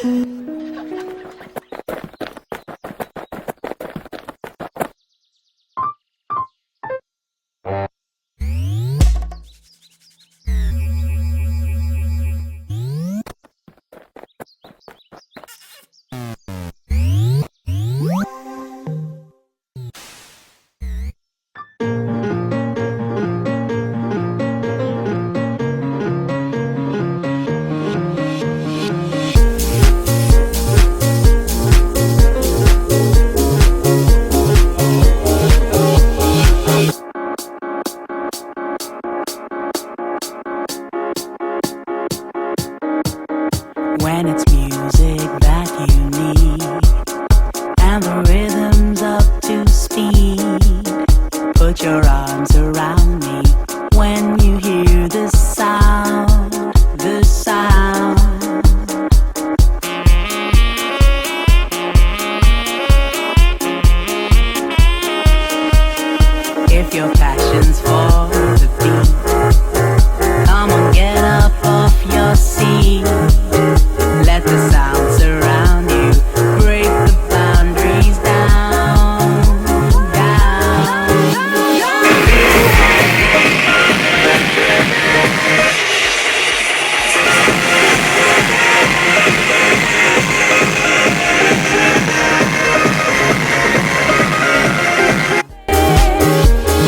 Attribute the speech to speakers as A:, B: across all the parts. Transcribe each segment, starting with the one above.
A: When it's music that you need and the rhythm's up to speed, put your arms around me when you hear the sound, the sound. If your passion's for the beat, come on, get up off your seat. Let the sound surround you, break the boundaries down, down.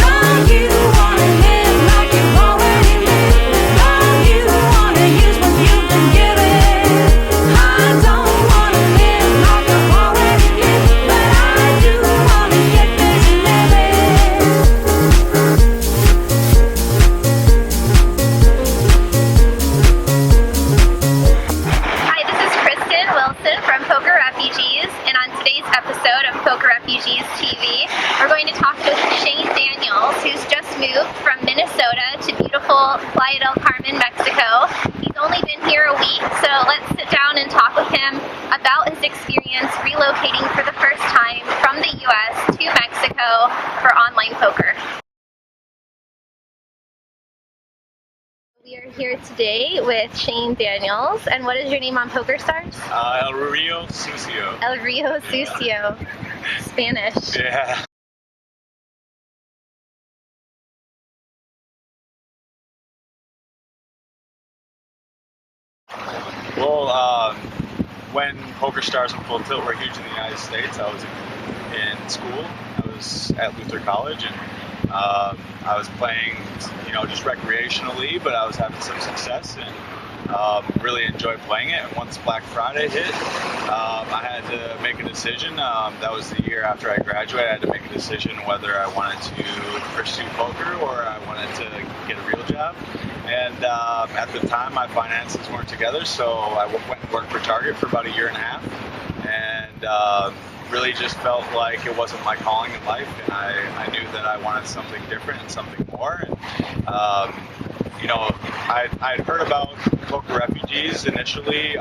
A: Long you wanna live like you've already lived. Long you wanna use what you've been given. I don't wanna live like I've already lived, but I do wanna get busy living.
B: Hi, this is Kristen Wilson from Poker Refugees, and on today's episode of Poker Refugees TV, we're going to talk with Shane Daniels, who's just moved from Minnesota to beautiful Playa del Carmen, Mexico. He's only been here a week, so let's sit down and talk with him about his experience relocating for the first time from the US to Mexico for online poker. We are here today with Shane Daniels, and what is your name on PokerStars?
C: El Rio Sucio.
B: El Rio Sucio, Spanish.
C: Yeah. Well, when PokerStars and Full Tilt were huge in the United States, I was in school. I was at Luther College, and I was playing, just recreationally, but I was having some success and really enjoyed playing it. And once Black Friday hit, I had to make a decision. That was the year after I graduated. I had to make a decision whether I wanted to pursue poker or I wanted to get a real job. And at the time, my finances weren't together, so I went and worked for Target for about a year and a half, and really just felt like it wasn't my calling in life, and I knew that I wanted something different and something more. And I'd heard about Poker Refugees initially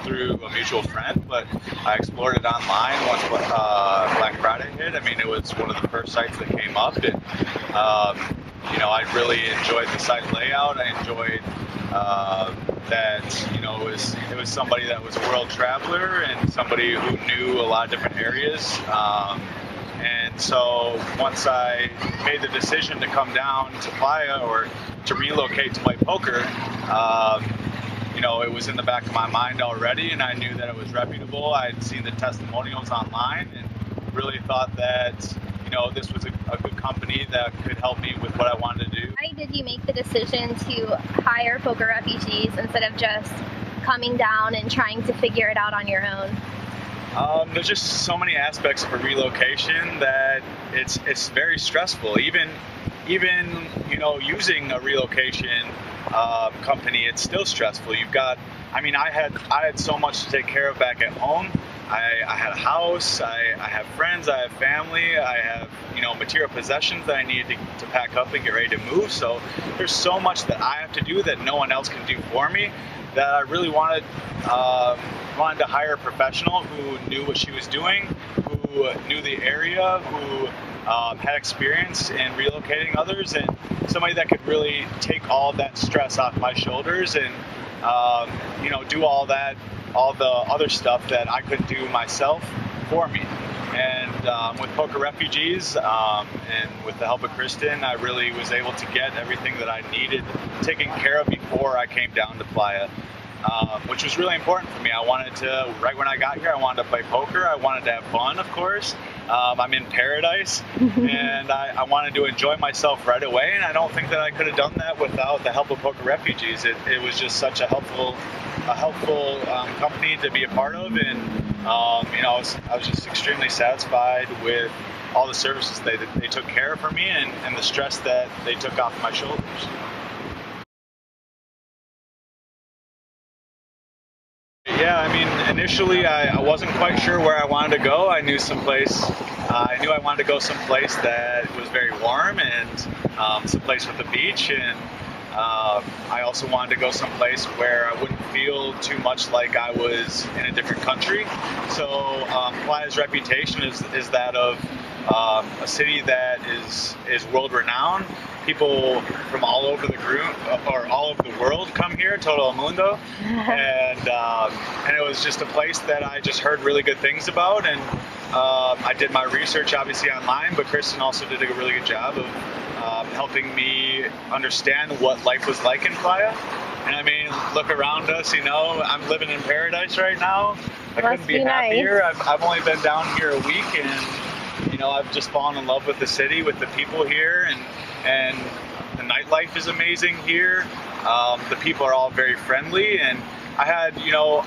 C: through a mutual friend, but I explored it online once Black Friday hit. I mean, it was one of the first sites that came up, and I really enjoyed the site layout. I enjoyed that it was somebody that was a world traveler and somebody who knew a lot of different areas. And so once I made the decision to come down to Playa or to relocate to play poker, it was in the back of my mind already, and I knew that it was reputable. I had seen the testimonials online and really thought that this was a good company that could help me with what I wanted to do.
B: Why did you make the decision to hire Poker Refugees instead of just coming down and trying to figure it out on your own?
C: There's just so many aspects of a relocation that it's very stressful. Even using a relocation company, it's still stressful. I had so much to take care of back at home. I had a house, I have friends, I have family, I have material possessions that I needed to pack up and get ready to move. So there's so much that I have to do that no one else can do for me, that I really wanted to hire a professional who knew what she was doing, who knew the area, who had experience in relocating others, and somebody that could really take all that stress off my shoulders and do all that all the other stuff that I couldn't do myself for me. And with Poker Refugees and with the help of Kristen, I really was able to get everything that I needed taken care of before I came down to Playa, which was really important for me. I wanted to, right when I got here, I wanted to play poker. I wanted to have fun, of course. I'm in paradise, and I wanted to enjoy myself right away, and I don't think that I could have done that without the help of Poker Refugees. It was just such a helpful company to be a part of, and I was just extremely satisfied with all the services they took care of for me and the stress that they took off my shoulders. Yeah, I mean, initially I wasn't quite sure where I wanted to go. I knew I wanted to go someplace that was very warm and someplace with a beach, and I also wanted to go someplace where I wouldn't feel too much like I was in a different country. So Playa's reputation is that of a city that is world renowned. People from all over the group or all over the world come here, todo el mundo, and it was just a place that I just heard really good things about, and I did my research obviously online, but Kristen also did a really good job of helping me understand what life was like in Playa. And I mean, look around us, I'm living in paradise right now. I couldn't be happier. Nice. I've only been down here a week, and I've just fallen in love with the city, with the people here, and the nightlife is amazing here. The people are all very friendly, and I had,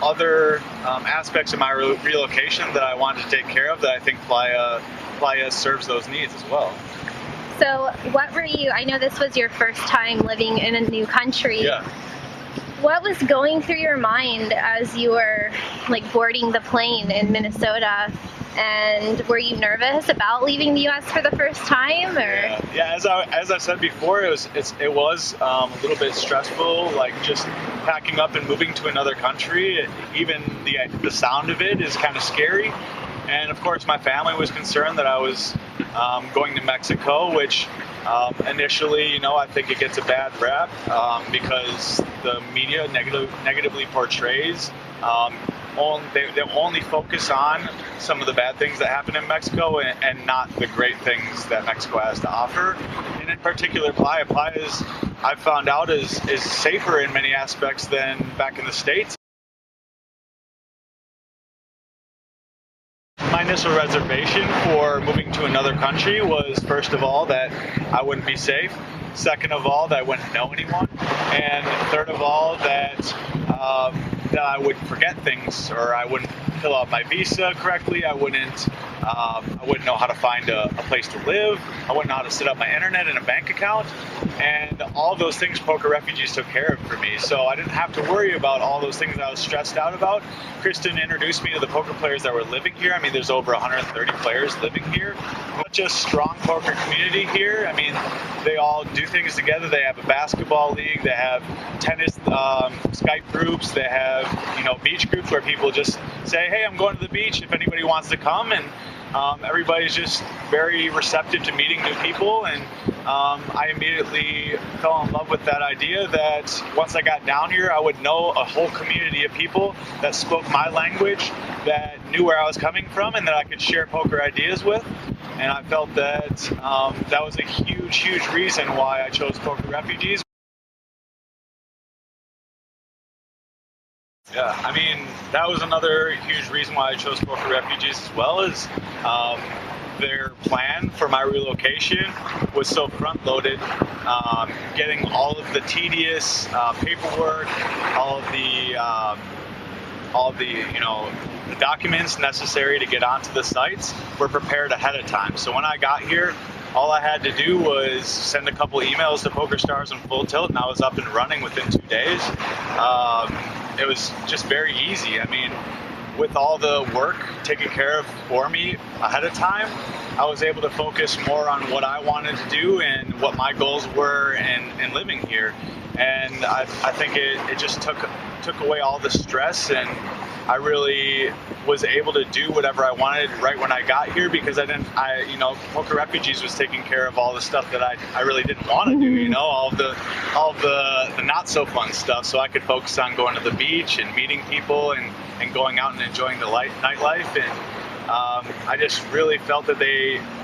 C: other aspects of my relocation that I wanted to take care of that I think Playa serves those needs as well.
B: So I know this was your first time living in a new country.
C: Yeah.
B: What was going through your mind as you were boarding the plane in Minnesota? And were you nervous about leaving the U.S. for the first time? Or?
C: Yeah. As I said before, it was a little bit stressful, just packing up and moving to another country. Even the sound of it is kind of scary. And of course, my family was concerned that I was going to Mexico, which initially, I think it gets a bad rap because the media negatively portrays. They only focus on some of the bad things that happen in Mexico and not the great things that Mexico has to offer. And in particular, Playa is, I've found out, is safer in many aspects than back in the States. My initial reservation for moving to another country was, first of all, that I wouldn't be safe. Second of all, that I wouldn't know anyone. And third of all, that I would forget things, or I wouldn't fill out my visa correctly. I wouldn't know how to find a place to live. I wouldn't know how to set up my internet and a bank account. And all those things Poker Refugees took care of for me. So I didn't have to worry about all those things that I was stressed out about. Kristen introduced me to the poker players that were living here. I mean, there's over 130 players living here. Such a strong poker community here. I mean, they all do things together. They have a basketball league. They have tennis Skype groups. They have, beach groups where people just say, hey, I'm going to the beach if anybody wants to come. And everybody's just very receptive to meeting new people. And I immediately fell in love with that idea that once I got down here, I would know a whole community of people that spoke my language, that knew where I was coming from, and that I could share poker ideas with. And I felt that that was a huge, huge reason why I chose Poker Refugees. Yeah, I mean, that was another huge reason why I chose Poker Refugees as well, is their plan for my relocation was so front-loaded, getting all of the tedious paperwork, all of the the documents necessary to get onto the sites were prepared ahead of time. So when I got here, all I had to do was send a couple emails to PokerStars and Full Tilt, and I was up and running within 2 days. It was just very easy. I mean, with all the work taken care of for me ahead of time, I was able to focus more on what I wanted to do and what my goals were in living here. and I think it just took away all the stress, and I really was able to do whatever I wanted right when I got here, because Poker Refugees was taking care of all the stuff that I really didn't want to do, all of the not so fun stuff, so I could focus on going to the beach and meeting people and going out and enjoying the nightlife. And I just really felt that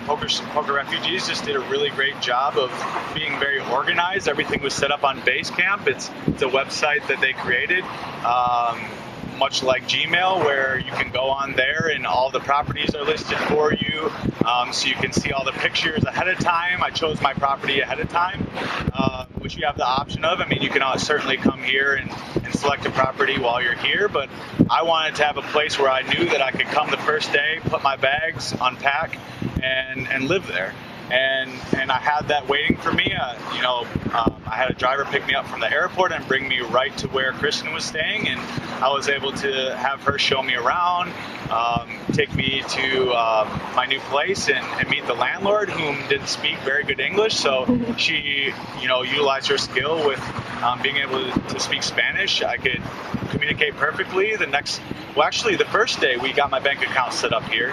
C: Poker Refugees just did a really great job of being very organized. Everything was set up on Basecamp. It's a website that they created, much like Gmail, where you can go on there and all the properties are listed for you, so you can see all the pictures ahead of time. I chose my property ahead of time, which you have the option of. I mean, you can certainly come here and select a property while you're here, but I wanted to have a place where I knew that I could come the first day, put my bags, unpack, and live there. And I had that waiting for me. I had a driver pick me up from the airport and bring me right to where Kristen was staying, and I was able to have her show me around, take me to my new place, and meet the landlord, whom didn't speak very good English. So she, utilized her skill with being able to speak Spanish. I could communicate perfectly. The first day we got my bank account set up here,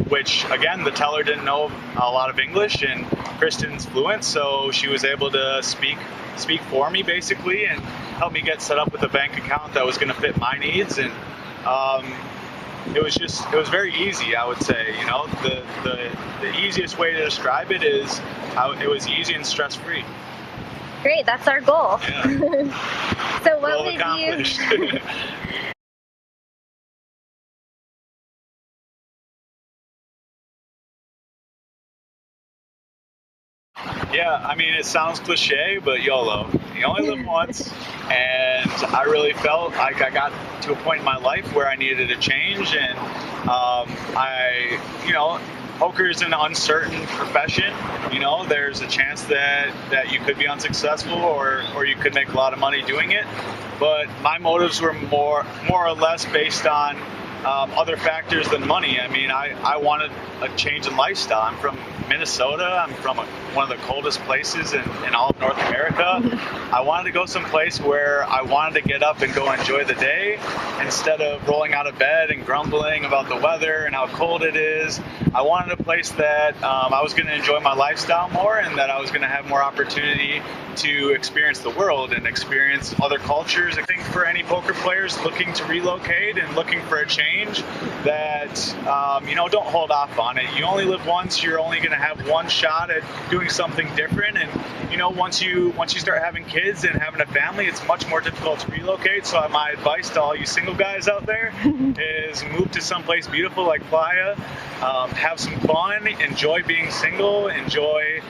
C: which again, the teller didn't know a lot of English, and Kristen's fluent, so she was able to speak for me basically and help me get set up with a bank account that was going to fit my needs. And it was very easy, I would say. The easiest way to describe it is it was easy and stress-free.
B: Great, that's our goal.
C: Yeah.
B: So what
C: Goal
B: would
C: accomplished.
B: you
C: Yeah, I mean, it sounds cliche, but YOLO. You only live once, and I really felt like I got to a point in my life where I needed a change, and poker is an uncertain profession. There's a chance that you could be unsuccessful, or you could make a lot of money doing it. But my motives were more or less based on other factors than money. I mean, I wanted a change in lifestyle. I'm from Minnesota. I'm from one of the coldest places in all of North America. I wanted to go someplace where I wanted to get up and go enjoy the day instead of rolling out of bed and grumbling about the weather and how cold it is. I wanted a place that I was going to enjoy my lifestyle more, and that I was going to have more opportunity to experience the world and experience other cultures. I think for any poker players looking to relocate and looking for a change, that don't hold off on it. You only live once. You're only going to have one shot at doing something different, and once you start having kids and having a family, it's much more difficult to relocate. So my advice to all you single guys out there is move to someplace beautiful like Playa, have some fun, enjoy being single, enjoy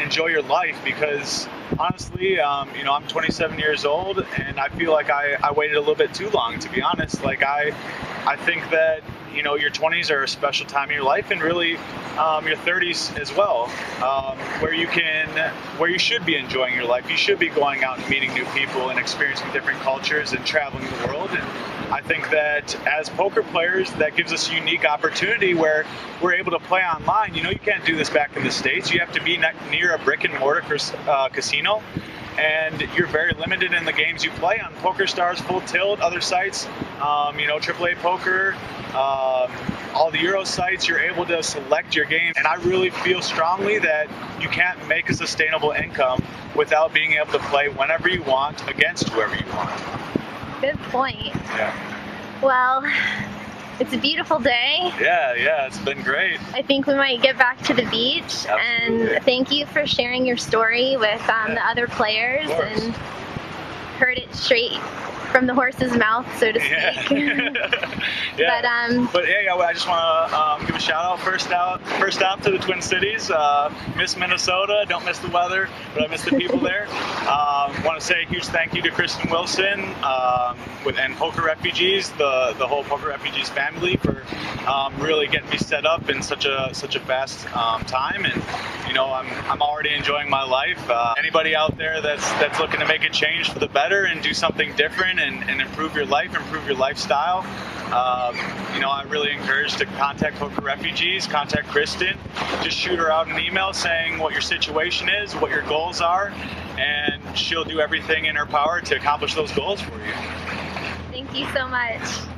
C: your life, because honestly, I'm 27 years old, and I feel like I waited a little bit too long, to be honest. Like I think that your 20s are a special time in your life, and really your 30s as well, where you should be enjoying your life. You should be going out and meeting new people and experiencing different cultures and traveling the world. And I think that as poker players, that gives us a unique opportunity where we're able to play online. You can't do this back in the States. You have to be near a brick and mortar casino, and you're very limited in the games you play on PokerStars, Full Tilt, other sites, AAA Poker, all the Euro sites. You're able to select your game, and I really feel strongly that you can't make a sustainable income without being able to play whenever you want against whoever you want.
B: Good point.
C: Yeah.
B: Well, it's a beautiful day.
C: Yeah, it's been great.
B: I think we might get back to the beach.
C: Absolutely.
B: And thank you for sharing your story with the other players, and heard it straight from the horse's mouth, so to speak.
C: Yeah. But I just want to give a shout out first off to the Twin Cities. Miss Minnesota, don't miss the weather, but I miss the people there. Want to say a huge thank you to Kristen Wilson and Poker Refugees, the whole Poker Refugees family, for really getting me set up in such a fast time. And I'm already enjoying my life. Anybody out there that's looking to make a change for the better and do something different and improve your life, improve your lifestyle, I really encourage to contact Poker Refugees, contact Kristen. Just shoot her out an email saying what your situation is, what your goals are, and she'll do everything in her power to accomplish those goals for you.
B: Thank you so much.